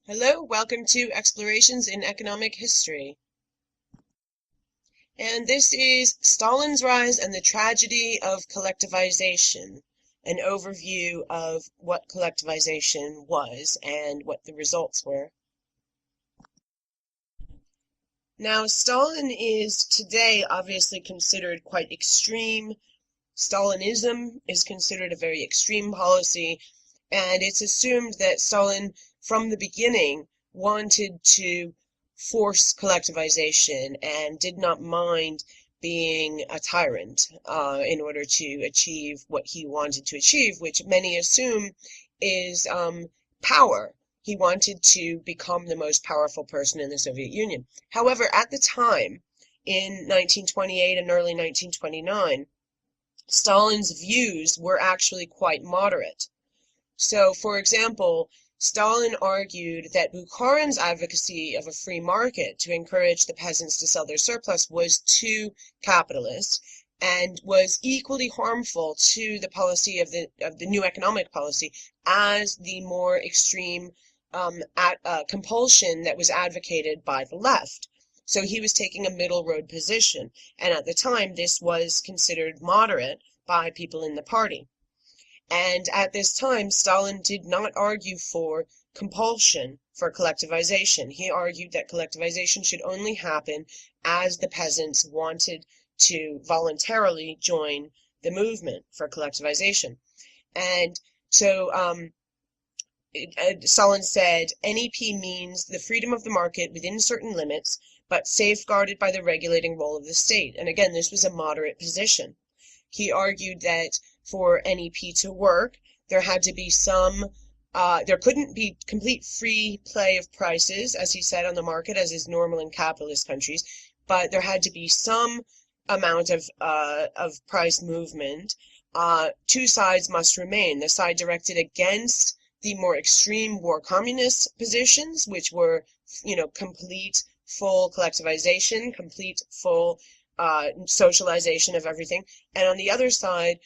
Hello, welcome to Explorations in Economic History. And this is Stalin's Rise and the Tragedy of Collectivization, an overview of what collectivization was and what the results were. Now, Stalin is today obviously considered quite extreme. Stalinism is considered a very extreme policy, and it's assumed that Stalin, from the beginning, wanted to force collectivization and did not mind being a tyrant in order to achieve what he wanted to achieve, which many assume is power. He wanted to become the most powerful person in the Soviet Union. However, at the time, in 1928 and early 1929, Stalin's views were actually quite moderate. So, for example, Stalin argued that Bukharin's advocacy of a free market to encourage the peasants to sell their surplus was too capitalist and was equally harmful to the policy of the new economic policy as the more extreme compulsion that was advocated by the left. So he was taking a middle road position, and at the time this was considered moderate by people in the party. And at this time, Stalin did not argue for compulsion for collectivization. He argued that collectivization should only happen as the peasants wanted to voluntarily join the movement for collectivization. And so Stalin said, NEP means the freedom of the market within certain limits, but safeguarded by the regulating role of the state. And again, this was a moderate position. He argued that for NEP to work, there had to be there couldn't be complete free play of prices, as he said, on the market, as is normal in capitalist countries, but there had to be some amount of price movement. Two sides must remain: the side directed against the more extreme war communist positions, which were, complete, full collectivization, complete, full socialization of everything, and on the other side,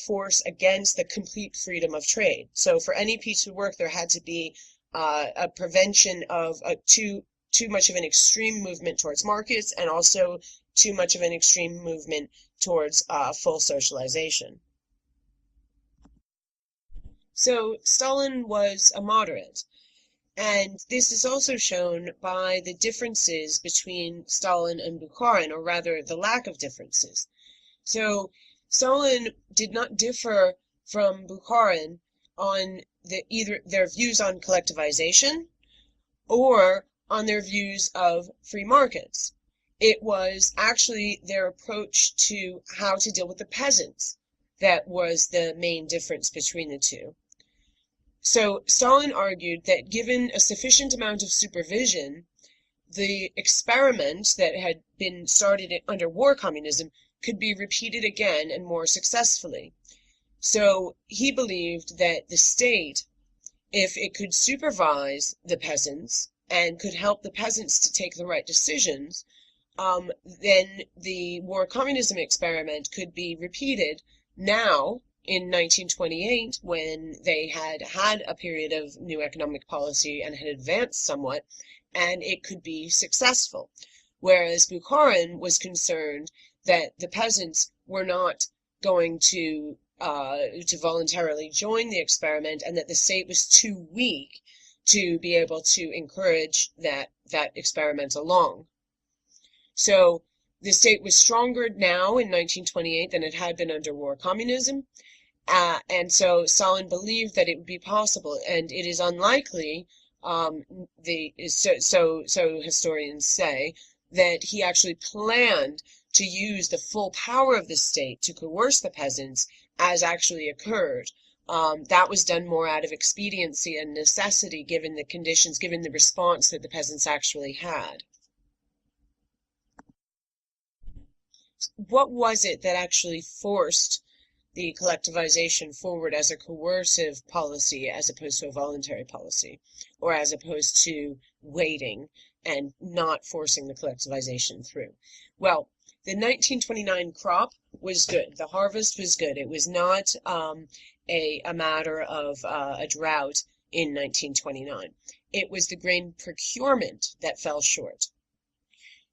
force against the complete freedom of trade. So for NEP to work, there had to be a prevention of too much of an extreme movement towards markets, and also too much of an extreme movement towards full socialization. So Stalin was a moderate, and this is also shown by the differences between Stalin and Bukharin, or rather the lack of differences. So Stalin did not differ from Bukharin on either their views on collectivization or on their views of free markets. It was actually their approach to how to deal with the peasants that was the main difference between the two. So Stalin argued that given a sufficient amount of supervision, the experiment that had been started under war communism could be repeated again and more successfully. So he believed that the state, if it could supervise the peasants and could help the peasants to take the right decisions, then the war communism experiment could be repeated now in 1928, when they had had a period of new economic policy and had advanced somewhat, and it could be successful. Whereas Bukharin was concerned that the peasants were not going to voluntarily join the experiment, and that the state was too weak to be able to encourage that experiment along. So the state was stronger now in 1928 than it had been under war communism, and so Stalin believed that it would be possible, and it is unlikely, so historians say, that he actually planned to use the full power of the state to coerce the peasants, as actually occurred. That was done more out of expediency and necessity, given the conditions, given the response that the peasants actually had. What was it that actually forced the collectivization forward as a coercive policy, as opposed to a voluntary policy, or as opposed to waiting and not forcing the collectivization through? Well, the 1929 crop was good. The harvest was good. It was not a matter of a drought in 1929. It was the grain procurement that fell short.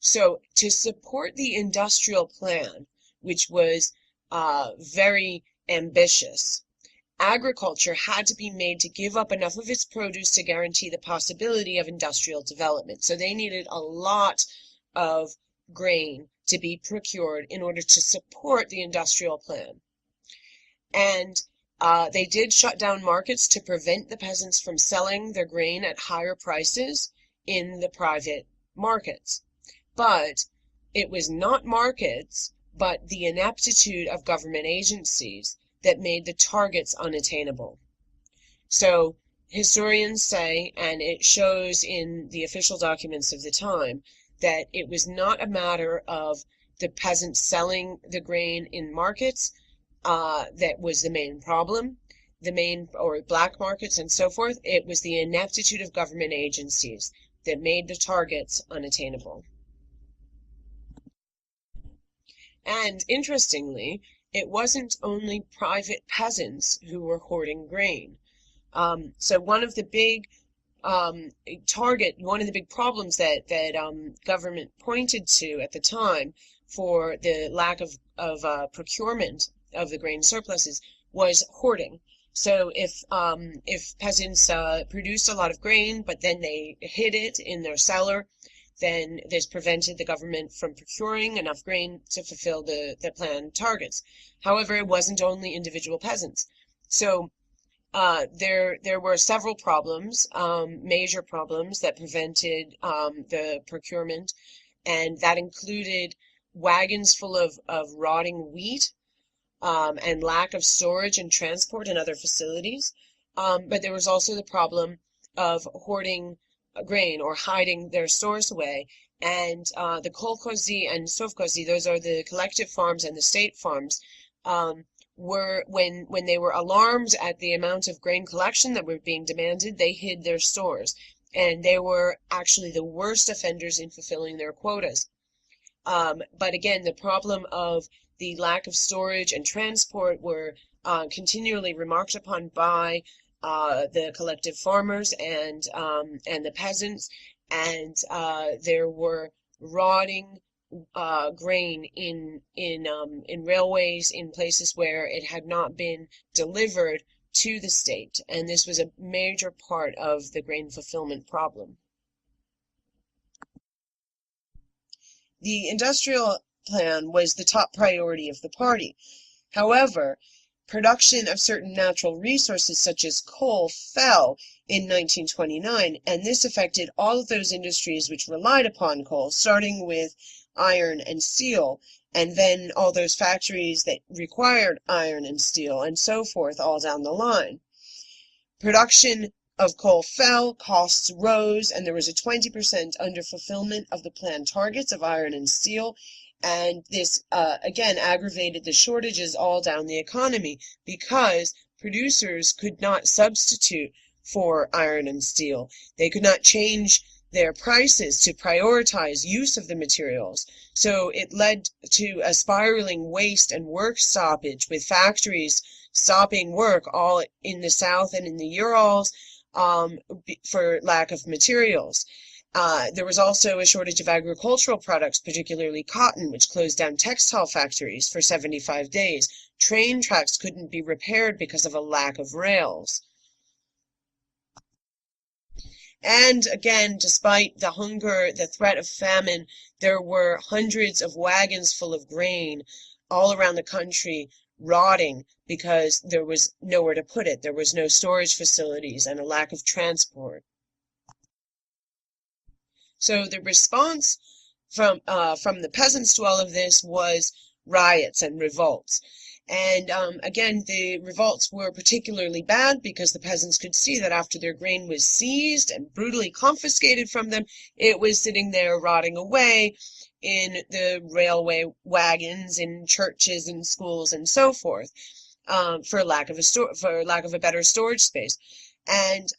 So to support the industrial plan, which was very ambitious, agriculture had to be made to give up enough of its produce to guarantee the possibility of industrial development. So they needed a lot of grain to be procured in order to support the industrial plan. And they did shut down markets to prevent the peasants from selling their grain at higher prices in the private markets. But it was not markets, but the ineptitude of government agencies that made the targets unattainable. So historians say, and it shows in the official documents of the time, that it was not a matter of the peasants selling the grain in markets that was the main problem, or black markets and so forth. It was the ineptitude of government agencies that made the targets unattainable. And interestingly, it wasn't only private peasants who were hoarding grain. So one of the big problems that government pointed to at the time for the lack of procurement of the grain surpluses was hoarding. So if peasants produced a lot of grain, but then they hid it in their cellar, then this prevented the government from procuring enough grain to fulfill the planned targets. However, it wasn't only individual peasants. So there were several problems, major problems that prevented the procurement, and that included wagons full of rotting wheat and lack of storage and transport in other facilities. But there was also the problem of hoarding grain or hiding their stores away. And the kolkhozy and sovkhozy, those are the collective farms and the state farms, were when they were alarmed at the amount of grain collection that were being demanded, they hid their stores. And they were actually the worst offenders in fulfilling their quotas. But again, the problem of the lack of storage and transport were continually remarked upon by the collective farmers and the peasants, and there were rotting grain in railways in places where it had not been delivered to the state, and this was a major part of the grain fulfillment problem. The industrial plan was the top priority of the party. However, production of certain natural resources such as coal fell in 1929, and this affected all of those industries which relied upon coal, starting with iron and steel, and then all those factories that required iron and steel, and so forth, all down the line. Production of coal fell, costs rose, and there was a 20% underfulfillment of the planned targets of iron and steel. And this, again, aggravated the shortages all down the economy because producers could not substitute for iron and steel. They could not change their prices to prioritize use of the materials. So it led to a spiraling waste and work stoppage, with factories stopping work all in the South and in the Urals for lack of materials. There was also a shortage of agricultural products, particularly cotton, which closed down textile factories for 75 days. Train tracks couldn't be repaired because of a lack of rails. And again, despite the hunger, the threat of famine, there were hundreds of wagons full of grain all around the country rotting because there was nowhere to put it. There was no storage facilities and a lack of transport. So the response from the peasants to all of this was riots and revolts. And again, the revolts were particularly bad because the peasants could see that after their grain was seized and brutally confiscated from them, it was sitting there rotting away in the railway wagons, in churches and schools and so forth, for lack of a better storage space. And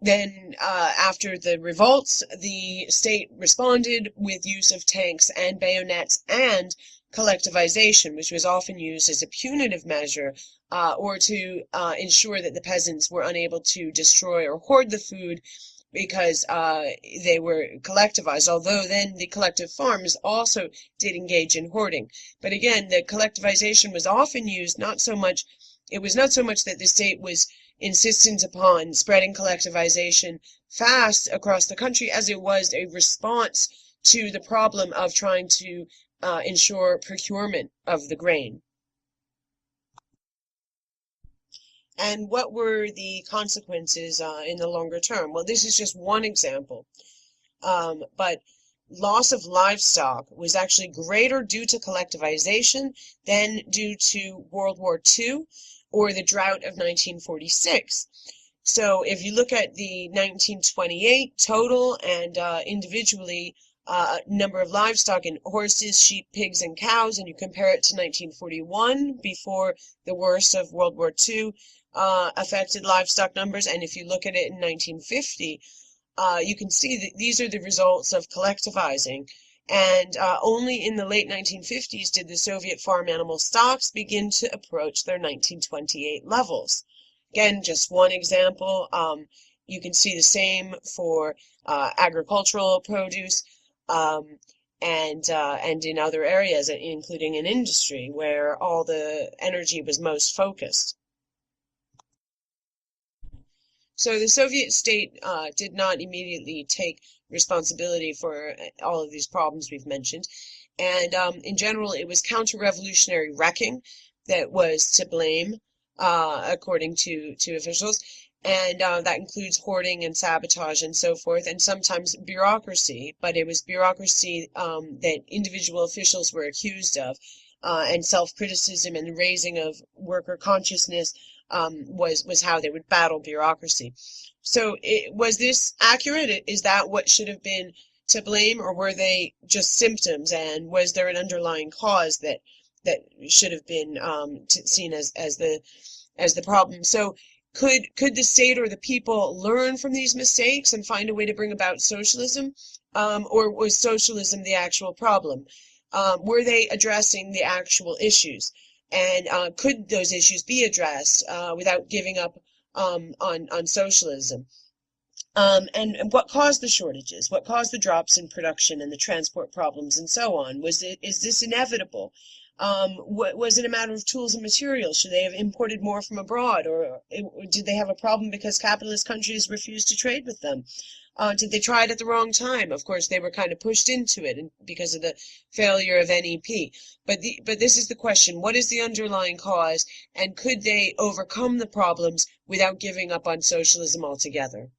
then after the revolts, the state responded with use of tanks and bayonets and collectivization, which was often used as a punitive measure or to ensure that the peasants were unable to destroy or hoard the food because they were collectivized, although then the collective farms also did engage in hoarding. But again, the collectivization was often used it was not so much that the state was insistent upon spreading collectivization fast across the country as it was a response to the problem of trying to ensure procurement of the grain. And what were the consequences in the longer term? Well, this is just one example. But loss of livestock was actually greater due to collectivization than due to World War II or the drought of 1946. So if you look at the 1928 total and individually number of livestock in horses, sheep, pigs, and cows, and you compare it to 1941, before the worst of World War II affected livestock numbers, and if you look at it in 1950, you can see that these are the results of collectivizing. And only in the late 1950s did the Soviet farm animal stocks begin to approach their 1928 levels. Again, just one example. You can see the same for agricultural produce and in other areas, including in industry, where all the energy was most focused. So the Soviet state did not immediately take responsibility for all of these problems we've mentioned. And in general, it was counter-revolutionary wrecking that was to blame, according to officials. And that includes hoarding and sabotage and so forth, and sometimes bureaucracy. But it was bureaucracy that individual officials were accused of, and self-criticism and the raising of worker consciousness was how they would battle bureaucracy. So was this accurate? Is that what should have been to blame, or were they just symptoms? And was there an underlying cause that should have been seen as the problem? So could the state or the people learn from these mistakes and find a way to bring about socialism, or was socialism the actual problem? Were they addressing the actual issues? And could those issues be addressed without giving up on socialism? And what caused the shortages? What caused the drops in production and the transport problems and so on? Is this inevitable? Was it a matter of tools and materials? Should they have imported more from abroad? Or did they have a problem because capitalist countries refused to trade with them? Did they try it at the wrong time? Of course, they were kind of pushed into it because of the failure of NEP. But this is the question: what is the underlying cause, and could they overcome the problems without giving up on socialism altogether?